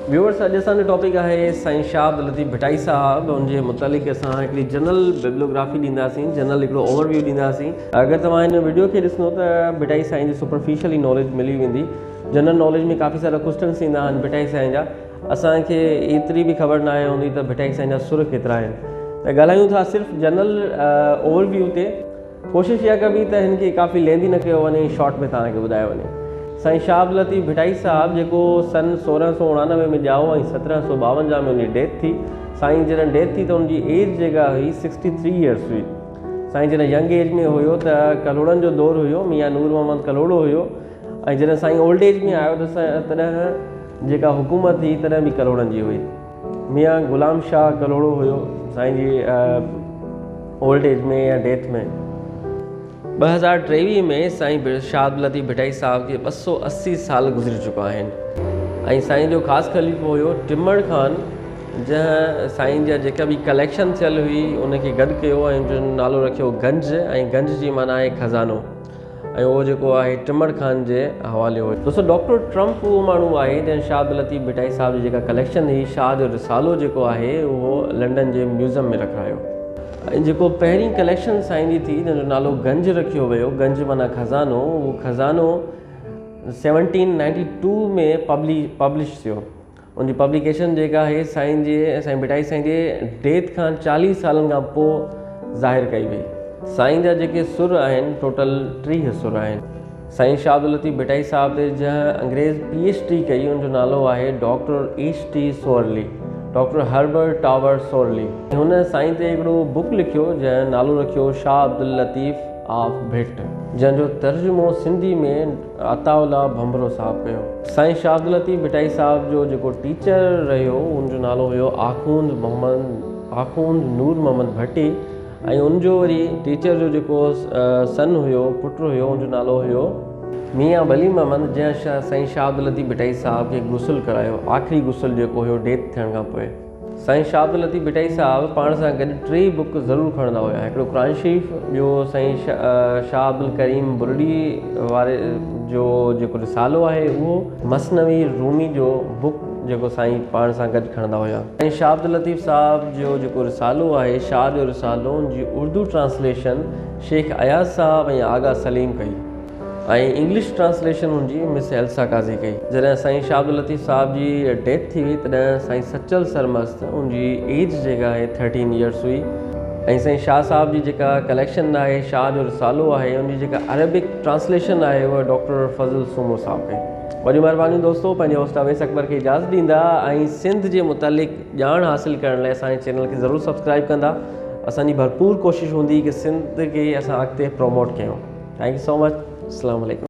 Viewers, अॼु असांजो topic आहे साईं शाह अब्दुल लतीफ़ भिटाई साहब। उनजे मुतालिक़ असां हिकिड़ी जनरल बिब्लियोग्राफी ॾींदासीं, जनरल हिकिड़ो ओवरव्यू ॾींदासीं। अगरि तव्हां हिन वीडियो खे ॾिसंदो त भिटाई साईं जी सुपरफिशियली नॉलेज मिली वेंदी। जनरल नॉलेज में काफ़ी सारा क्वेश्चन्स ईंदा आहिनि भिटाई साईं जा। असांखे एतिरी बि ख़बर न आहे हूंदी त भिटाई साईं जा सुर केतिरा आहिनि। त ॻाल्हायूं था सिर्फ़ु जनरल ओवरव्यू ते। कोशिशि इहा कबी त हिन खे काफ़ी लेंदी न कयो वञे, शॉर्ट में तव्हांखे ॿुधायो वञे। साईं शाह अब्दुल लतीफ़ भिटाई साहब जेको सन 1699 में ॼाओ ऐं 1752 में उनजी डेथ थी। साईं जॾहिं डेथ थी त उनजी एज जेका हुई 63 ईयर्स हुई। साईं जॾहिं यंग एज में हुयो त कलोड़नि जो दौरु हुयो, मियां नूर मोहम्मद कलोड़ो हुयो। ऐं जॾहिं साईं ओल्ड एज में आयो त तॾहिं जेका हुकूमत हुई तॾहिं बि कलोड़नि जी हुई। मियां गुलाम शाह कलोड़ो हुयो साईं जी ओल्ड एज में या डेथ में। 2023 में साईं शाह अब्दुल लतीफ़ भिटाई साहब खे 280 साल गुज़री चुका आहिनि। ऐं साईं जो ख़ासि ख़लीफ़ो हुयो टिमड़ ख़ान, जंहिं साईं जा जेका बि कलेक्शन थियल हुई उनखे गॾु कयो ऐं उनजो नालो रखियो गंज। ऐं गंज जी माना आहे खज़ानो। ऐं उहो जेको आहे टिमड़ ख़ान जे हवाले हुयो। दोस्तों, डॉक्टर ट्रंप उहो माण्हू आहे जंहिं शाह अब्दुल लतीफ़ भिटाई साहब जी जेका कलेक्शन हुई, शाह जो रिसालो जेको आहे उहो लंडन जे म्यूज़ियम में रखायो। ऐं जेको पहिरीं कलेक्शन साईं जी थी जंहिंजो नालो गंज रखियो वियो, गंज माना खज़ानो, उहो खज़ानो 1792 में पब्लिश थियो। उनजी पब्लिकेशन जेका आहे साईं भिटाई साईं जे डेथ खां 40 सालनि खां पोइ ज़ाहिर कई वई। साईं जा जेके सुर आहिनि टोटल 30 सुर आहिनि। साईं शाह अब्दुल लतीफ़ भिटाई साहब ते जंहिं अंग्रेज़ PhD कई उनजो नालो आहे doctor H.T. Sorley, doctor Herbert Tower Sorley. हुन साईं ते हिकिड़ो बुक लिखियो जंहिं नालो रखियो शाह अब्दुल लतीफ़ ऑफ भिट, जंहिंजो तर्जुमो सिंधी में अताउल्ला भंभरो साहब कयो। साईं शाह अब्दुल लतीफ़ भिटाई साहब जो जेको टीचर रहियो उनजो नालो हुयो आख़ूंद नूर मोहम्मद भट्टी। ऐं उनजो वरी टीचर जो जेको सन हुयो, पुटु हुयो, उनजो नालो हुयो मियां वली मोहम्मद, जंहिं साईं शाह अब्दुल लतीफ़ भिटाई साहब खे गुस्ल करायो, आख़िरी गुस्ल जेको हुयो डेथ थियण खां पोइ। साईं शाह अब्दुल लतीफ़ भिटाई साहब पाण सां गॾु 3 बुक ज़रूरु खणंदा हुया। हिकिड़ो क़ुरान शरीफ़, ॿियो साईं शाह अब्दुल करीम बुरड़ी वारे जो जेको रिसालो आहे उहो, मसनवी रूमी जो बुक जेको साईं पाण सां गॾु खणंदा हुया। साईं शाह अब्दुल लतीफ़ साहब जो जेको रिसालो आहे, शाह जो रिसालो, उनजी उर्दू ट्रांसलेशन शेख अयाज़ साहब ऐं आगा सलीम कई ऐं इंग्लिश ट्रांसलेशन उनजी मिस एल्सा काज़ी कई। जॾहिं साईं शाह अब्दुल लतीफ़ साहब जी डेथ थी हुई तॾहिं साईं सचल सरमस्त, उनजी एज जेका आहे 13 ईयर्स हुई। ऐं साईं शाह साहब जी जेका कलेक्शन आहे, शाह जो रिसालो आहे, उनजी जेका अरबिक ट्रांसलेशन आहे उहा डॉक्टर फज़ल सूमो साहब कई। वॾी महिरबानी दोस्तों, पंहिंजे होस्ट अवैस अकबर खे इजाज़त ॾींदा ऐं सिंध जे मुतालिक़ ॼाण हासिलु करण लाइ असांजे चैनल खे ज़रूरु सब्सक्राइब कंदा। असांजी भरपूर कोशिशि हूंदी कि सिंध खे असां अॻिते प्रमोट कयूं। Thank you so much. अस्सलाम वालेकुम।